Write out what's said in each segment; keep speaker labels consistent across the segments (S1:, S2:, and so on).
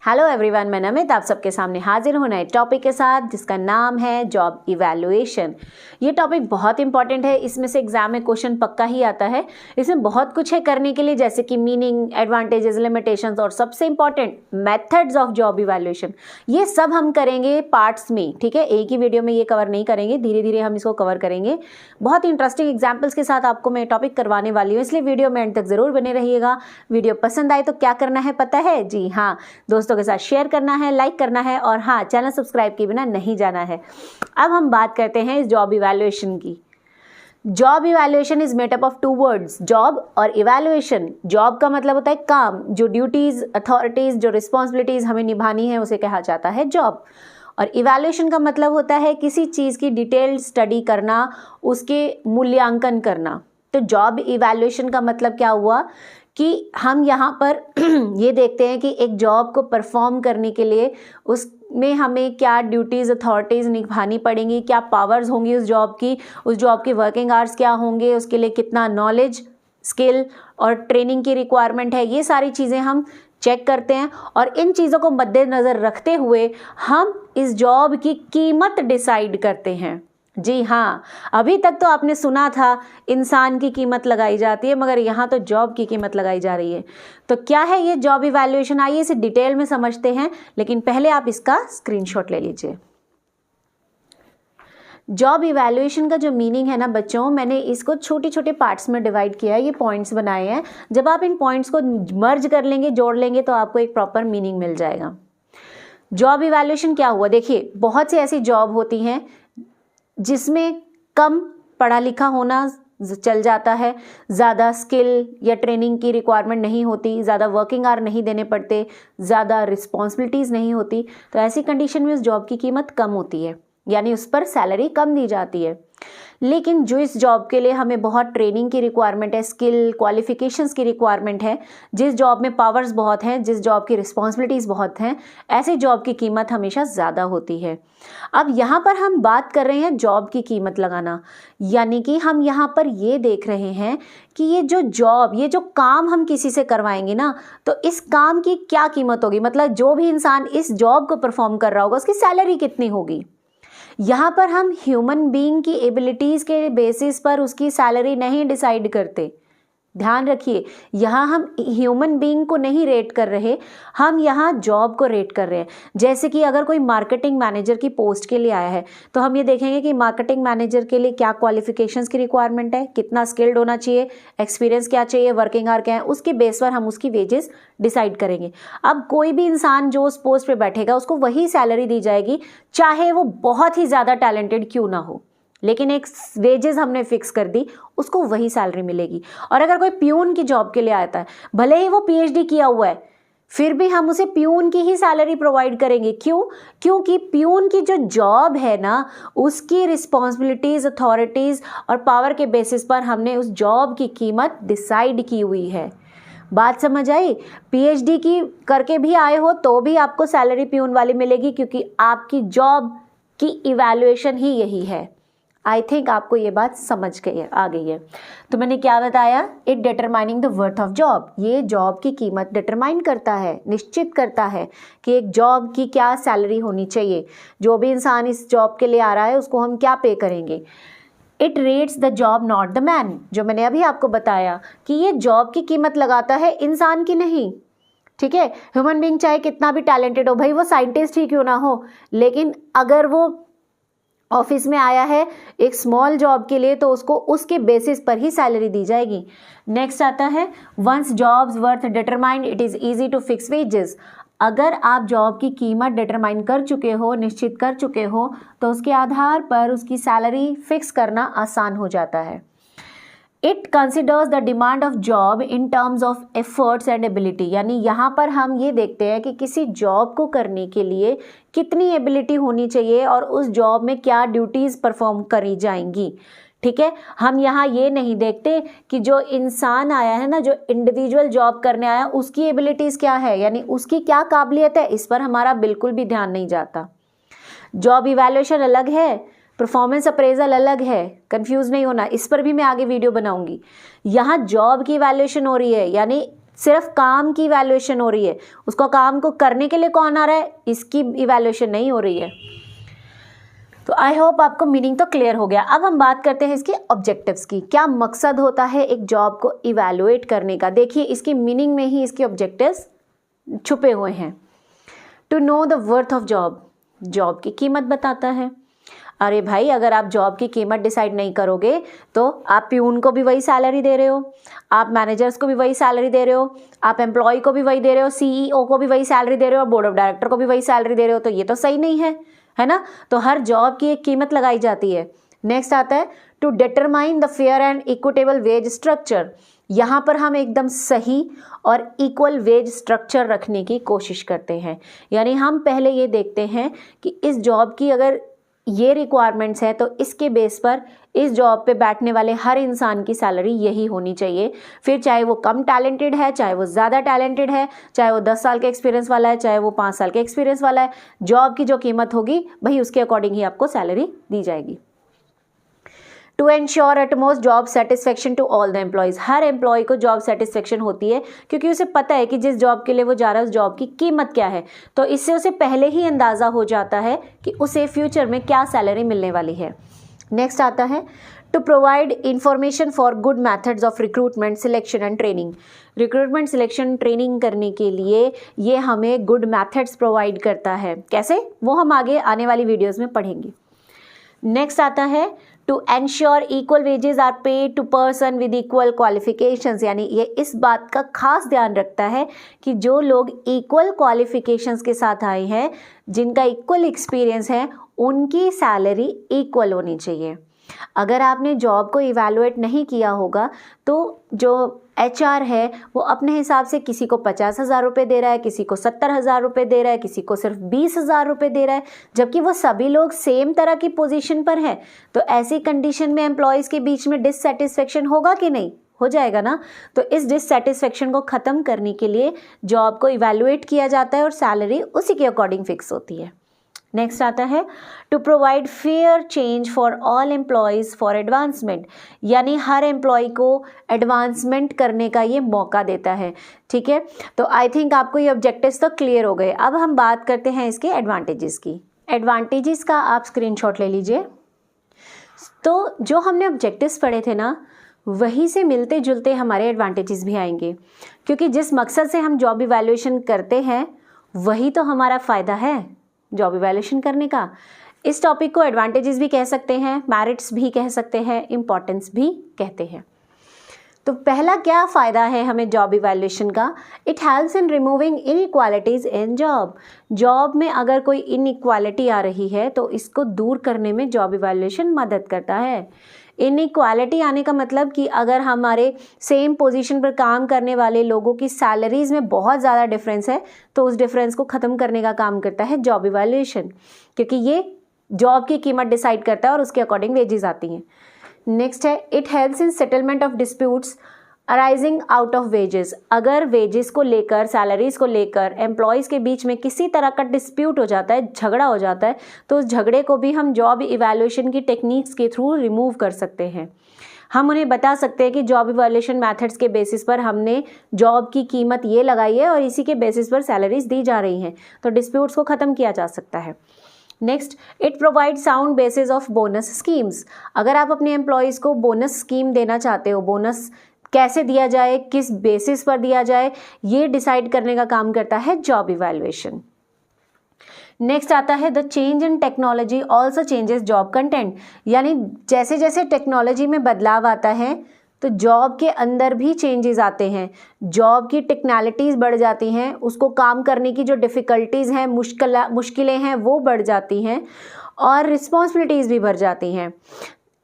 S1: Hello everyone, मैं नमित आप सबके सामने हाजिर हूं नए टॉपिक के साथ जिसका नाम है जॉब इवैल्यूएशन। ये टॉपिक बहुत इंपॉर्टेंट है, इसमें से एग्जाम में क्वेश्चन पक्का ही आता है। इसमें बहुत कुछ है करने के लिए, जैसे कि मीनिंग, एडवांटेजेस, लिमिटेशंस और सबसे important methods of job evaluation. ये सब हम करेंगे पार्ट्स में, ठीक है। एक ही वीडियो में ये कवर नहीं करेंगे, धीरे धीरे हम इसको कवर करेंगे। बहुत इंटरेस्टिंग एग्जाम्पल्स के साथ आपको मैं टॉपिक करवाने वाली हूँ, इसलिए वीडियो में एंड तक जरूर बने रहिएगा। वीडियो पसंद आए तो क्या करना है पता है? जी हाँ, दोस्तों के साथ शेयर करना है, लाइक करना है और हाँ, चैनल सब्सक्राइब किए बिना नहीं जाना है। अब हम बात करते हैं इस जॉब इवैल्यूएशन की। Job evaluation is made up of two words, job और इवैल्यूएशन। जॉब का मतलब होता है काम, जो ड्यूटीज, अथॉरिटीज, जो रिस्पॉन्सिबिलिटीज हमें निभानी है उसे कहा जाता है जॉब। और इवैल्यूएशन का मतलब होता है किसी चीज़ की डिटेल्ड स्टडी करना, उसके मूल्यांकन करना। तो जॉब इवैल्यूएशन का मतलब क्या हुआ कि हम यहाँ पर ये देखते हैं कि एक जॉब को परफॉर्म करने के लिए उसमें हमें क्या ड्यूटीज़, अथॉरिटीज़ निभानी पड़ेंगी, क्या पावर्स होंगी उस जॉब की वर्किंग आवर्स क्या होंगे, उसके लिए कितना नॉलेज, स्किल और ट्रेनिंग की रिक्वायरमेंट है। ये सारी चीज़ें हम चेक करते हैं और इन चीज़ों को मद्देनज़र रखते हुए हम इस जॉब की कीमत डिसाइड करते हैं। जी हाँ, अभी तक तो आपने सुना था इंसान की कीमत लगाई जाती है, मगर यहाँ तो जॉब की कीमत लगाई जा रही है। तो क्या है ये जॉब इवैल्यूएशन? आइए इसे डिटेल में समझते हैं, लेकिन पहले आप इसका स्क्रीनशॉट ले लीजिए। जॉब इवैल्यूएशन का जो मीनिंग है ना बच्चों, मैंने इसको छोटे छोटे पार्ट्स में डिवाइड किया है, ये पॉइंट्स बनाए हैं। जब आप इन पॉइंट्स को मर्ज कर लेंगे, जोड़ लेंगे, तो आपको एक प्रॉपर मीनिंग मिल जाएगा। जॉब इवैल्यूएशन क्या हुआ? देखिए, बहुत सी ऐसी जॉब होती हैं जिसमें कम पढ़ा लिखा होना चल जाता है, ज़्यादा स्किल या ट्रेनिंग की रिक्वायरमेंट नहीं होती, ज़्यादा वर्किंग आवर नहीं देने पड़ते, ज़्यादा रिस्पॉन्सिबिलिटीज़ नहीं होती। तो ऐसी कंडीशन में उस जॉब की कीमत कम होती है, यानी उस पर सैलरी कम दी जाती है। लेकिन जो इस जॉब के लिए हमें बहुत ट्रेनिंग की रिक्वायरमेंट है, स्किल, क्वालिफिकेशंस की रिक्वायरमेंट है, जिस जॉब में पावर्स बहुत हैं, जिस जॉब की रिस्पॉन्सिबिलिटीज़ बहुत हैं, ऐसे जॉब की कीमत हमेशा ज़्यादा होती है। अब यहाँ पर हम बात कर रहे हैं जॉब की कीमत लगाना, यानी कि हम यहाँ पर ये देख रहे हैं कि ये जो काम हम किसी से करवाएंगे ना, तो इस काम की क्या कीमत होगी। मतलब जो भी इंसान इस जॉब को परफॉर्म कर रहा होगा उसकी सैलरी कितनी होगी। यहाँ पर हम ह्यूमन बीइंग की एबिलिटीज़ के बेसिस पर उसकी सैलरी नहीं डिसाइड करते। ध्यान रखिए, यहाँ हम ह्यूमन बीइंग को नहीं रेट कर रहे, हम यहाँ जॉब को रेट कर रहे हैं। जैसे कि अगर कोई मार्केटिंग मैनेजर की पोस्ट के लिए आया है, तो हम ये देखेंगे कि मार्केटिंग मैनेजर के लिए क्या क्वालिफिकेशंस की रिक्वायरमेंट है, कितना स्किल्ड होना चाहिए, एक्सपीरियंस क्या चाहिए, वर्किंग आवर क्या है, उसके बेस पर हम उसकी वेजेस डिसाइड करेंगे। अब कोई भी इंसान जो उस पोस्ट पे बैठेगा उसको वही सैलरी दी जाएगी, चाहे वो बहुत ही ज़्यादा टैलेंटेड क्यों ना हो, लेकिन एक वेजेस हमने फिक्स कर दी, उसको वही सैलरी मिलेगी। और अगर कोई प्यून की जॉब के लिए आता है, भले ही वो पीएचडी किया हुआ है, फिर भी हम उसे प्यून की ही सैलरी प्रोवाइड करेंगे। क्यों? क्योंकि प्यून की जो जॉब है ना, उसकी रिस्पॉन्सिबिलिटीज़, अथॉरिटीज़ और पावर के बेसिस पर हमने उस जॉब की कीमत डिसाइड की हुई है। बात समझ आई? पीएचडी की करके भी आए हो तो भी आपको सैलरी प्यून वाली मिलेगी, क्योंकि आपकी जॉब की इवैल्यूएशन ही यही है। आई थिंक आपको ये बात समझ आ गई है। तो मैंने क्या बताया? It determining the worth of job. ये जॉब की कीमत डिटरमाइन करता है, निश्चित करता है कि एक जॉब की क्या सैलरी होनी चाहिए। जो भी इंसान इस जॉब के लिए आ रहा है उसको हम क्या पे करेंगे। It rates the job not the man. जो मैंने अभी आपको बताया कि ये जॉब की कीमत लगाता है, इंसान की नहीं। ठीक है, ह्यूमन बीइंग चाहे कितना भी टैलेंटेड हो, भाई वो साइंटिस्ट ही क्यों ना हो, लेकिन अगर वो ऑफिस में आया है एक स्मॉल जॉब के लिए, तो उसको उसके बेसिस पर ही सैलरी दी जाएगी। नेक्स्ट आता है, once jobs worth determined it is easy to fix wages. अगर आप जॉब की कीमत डिटरमाइन कर चुके हो, निश्चित कर चुके हो, तो उसके आधार पर उसकी सैलरी फिक्स करना आसान हो जाता है। It considers the demand of job in terms of efforts and ability. यानी यहाँ पर हम ये देखते हैं कि किसी जॉब को करने के लिए कितनी एबिलिटी होनी चाहिए और उस जॉब में क्या ड्यूटीज़ परफॉर्म करी जाएंगी। ठीक है, हम यहाँ ये नहीं देखते कि जो इंसान आया है ना, जो इंडिविजुअल जॉब करने आया, उसकी एबिलिटीज़ क्या है, यानी उसकी क्या काबिलियत है, इस पर हमारा बिल्कुल भी ध्यान नहीं जाता। जॉब इवैल्यूएशन अलग है, परफॉर्मेंस अप्रेजल अलग है, कंफ्यूज नहीं होना, इस पर भी मैं आगे वीडियो बनाऊंगी। यहाँ जॉब की इवैल्यूएशन हो रही है, यानी सिर्फ काम की इवैल्यूएशन हो रही है, उसको काम को करने के लिए कौन आ रहा है, इसकी इवैल्यूएशन नहीं हो रही है। तो आई होप आपको मीनिंग तो क्लियर हो गया। अब हम बात करते हैं इसके ऑब्जेक्टिव्स की। क्या मकसद होता है एक जॉब को इवैल्यूएट करने का? देखिए इसकी मीनिंग में ही इसके ऑब्जेक्टिव्स छुपे हुए हैं। To know the worth of job, job की कीमत बताता है। अरे भाई, अगर आप जॉब की कीमत डिसाइड नहीं करोगे तो आप प्यून को भी वही सैलरी दे रहे हो, आप मैनेजर्स को भी वही सैलरी दे रहे हो, आप एम्प्लॉय को भी वही दे रहे हो, सीईओ को भी वही सैलरी दे रहे हो, और बोर्ड ऑफ डायरेक्टर को भी वही सैलरी दे रहे हो, तो ये तो सही नहीं है ना। तो हर जॉब की एक कीमत लगाई जाती है। नेक्स्ट आता है to determine the fair and equitable wage structure. यहाँ पर हम एकदम सही और इक्वल वेज स्ट्रक्चर रखने की कोशिश करते हैं। यानी हम पहले ये देखते हैं कि इस जॉब की अगर ये रिक्वायरमेंट्स है तो इसके बेस पर इस जॉब पे बैठने वाले हर इंसान की सैलरी यही होनी चाहिए। फिर चाहे वो कम टैलेंटेड है, चाहे वो ज़्यादा टैलेंटेड है, चाहे वो 10 साल के एक्सपीरियंस वाला है, चाहे वो 5 साल के एक्सपीरियंस वाला है, जॉब की जो कीमत होगी भाई उसके अकॉर्डिंग ही आपको सैलरी दी जाएगी। To ensure utmost job satisfaction to all the employees, हर एम्प्लॉय को जॉब सेटिस्फेक्शन होती है क्योंकि उसे पता है कि जिस जॉब के लिए वो जा रहा है उस जॉब की कीमत क्या है। तो इससे उसे पहले ही अंदाज़ा हो जाता है कि उसे फ्यूचर में क्या सैलरी मिलने वाली है। नेक्स्ट आता है to provide information for good methods of recruitment selection and training. Recruitment selection training करने के लिए ये हमें गुड मैथड्स प्रोवाइड करता है। कैसे, वो हम आगे आने वाली वीडियोज़ में पढ़ेंगे। नेक्स्ट आता है to ensure equal wages are paid to person with equal qualifications, यानी ये इस बात का खास ध्यान रखता है कि जो लोग इक्वल क्वालिफिकेशंस के साथ आए हैं, जिनका इक्वल एक्सपीरियंस है, उनकी सैलरी इक्वल होनी चाहिए। अगर आपने जॉब को इवैल्यूएट नहीं किया होगा तो जो HR है वो अपने हिसाब से किसी को 50,000 रुपये दे रहा है, किसी को 70,000 रुपये दे रहा है, किसी को सिर्फ 20,000 रुपये दे रहा है, जबकि वो सभी लोग सेम तरह की पोजीशन पर हैं। तो ऐसी कंडीशन में एम्प्लॉयज़ के बीच में डिससेटिस्फेक्शन होगा कि नहीं? हो जाएगा ना। तो इस डिससेटिस्फेक्शन को ख़त्म करने के लिए जॉब को इवैल्यूएट किया जाता है और सैलरी उसी के अकॉर्डिंग फिक्स होती है। नेक्स्ट आता है to provide fair change for all employees for advancement, यानी हर एम्प्लॉय को एडवांसमेंट करने का ये मौका देता है। ठीक है, तो आई थिंक आपको ये ऑब्जेक्टिव्स तो क्लियर हो गए। अब हम बात करते हैं इसके एडवांटेजेस की। एडवांटेजेस का आप स्क्रीनशॉट ले लीजिए। तो जो हमने ऑब्जेक्टिव्स पढ़े थे ना, वही से मिलते जुलते हमारे एडवांटेजेस भी आएंगे, क्योंकि जिस मकसद से हम जॉब इवैल्यूएशन करते हैं वही तो हमारा फ़ायदा है जॉब इवैल्यूएशन करने का। इस टॉपिक को एडवांटेजेस भी कह सकते हैं, मेरिट्स भी कह सकते हैं, इम्पॉर्टेंस भी कहते हैं। तो पहला क्या फ़ायदा है हमें जॉब इवैल्यूएशन का? It helps in removing inequalities in job. Job में अगर कोई इनइक्वालिटी आ रही है तो इसको दूर करने में जॉब इवैल्यूएशन मदद करता है। इनइक्वालिटी आने का मतलब कि अगर हमारे सेम पोजीशन पर काम करने वाले लोगों की सैलरीज़ में बहुत ज़्यादा डिफरेंस है तो उस डिफरेंस को ख़त्म करने का काम करता है जॉब इवैल्यूएशन, क्योंकि ये जॉब की कीमत डिसाइड करता है और उसके अकॉर्डिंग वेजेस आती हैं। नेक्स्ट है it helps in settlement of disputes arising out of wages. अगर वेजेस को लेकर, सैलरीज को लेकर एम्प्लॉयज़ के बीच में किसी तरह का डिस्प्यूट हो जाता है, झगड़ा हो जाता है, तो उस झगड़े को भी हम जॉब इवैल्यूएशन की टेक्निक्स के थ्रू रिमूव कर सकते हैं। हम उन्हें बता सकते हैं कि जॉब इवैल्यूएशन मेथड्स के बेसिस पर हमने जॉब की कीमत ये लगाई है और इसी के बेसिस पर सैलरीज दी जा रही हैं, तो डिस्प्यूट्स को ख़त्म किया जा सकता है। Next, it provide sound basis of bonus schemes. अगर आप अपने एम्प्लॉयज़ को बोनस स्कीम देना चाहते हो, बोनस कैसे दिया जाए, किस बेसिस पर दिया जाए, ये डिसाइड करने का काम करता है जॉब इवैल्यूएशन। नेक्स्ट आता है the change in technology also changes job content, यानी जैसे जैसे टेक्नोलॉजी में बदलाव आता है तो जॉब के अंदर भी चेंजेस आते हैं, जॉब की टेक्नोलॉजीज़ बढ़ जाती हैं, उसको काम करने की जो डिफ़िकल्टीज़ हैं, मुश्किलें हैं वो बढ़ जाती हैं और रिस्पॉन्सिबिलिटीज़ भी बढ़ जाती हैं।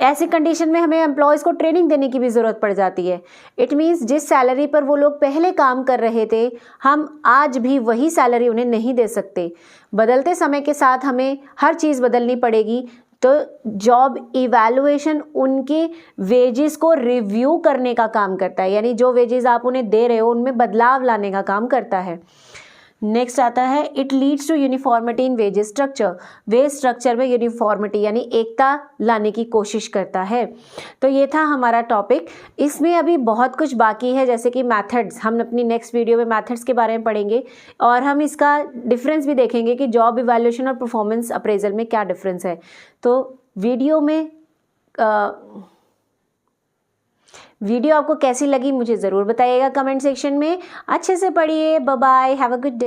S1: ऐसी कंडीशन में हमें एम्प्लॉयज़ को ट्रेनिंग देने की भी ज़रूरत पड़ जाती है। इट मीन्स जिस सैलरी पर वो लोग पहले काम कर रहे थे, हम आज भी वही सैलरी उन्हें नहीं दे सकते। बदलते समय के साथ हमें हर चीज़ बदलनी पड़ेगी। तो जॉब इवैल्यूएशन उनके वेजेस को रिव्यू करने का काम करता है, यानी जो वेजेस आप उन्हें दे रहे हो उनमें बदलाव लाने का काम करता है। नेक्स्ट आता है it leads to uniformity in wage structure, wage structure में यूनिफॉर्मिटी यानी एकता लाने की कोशिश करता है। तो ये था हमारा टॉपिक। इसमें अभी बहुत कुछ बाकी है, जैसे कि मैथड्स, हम अपनी नेक्स्ट वीडियो में मैथड्स के बारे में पढ़ेंगे और हम इसका डिफरेंस भी देखेंगे कि जॉब इवैल्यूएशन और परफॉर्मेंस अप्रेजल में क्या डिफरेंस है। तो वीडियो आपको कैसी लगी मुझे ज़रूर बताइएगा कमेंट सेक्शन में। अच्छे से पढ़िए। Bye bye, have a good day.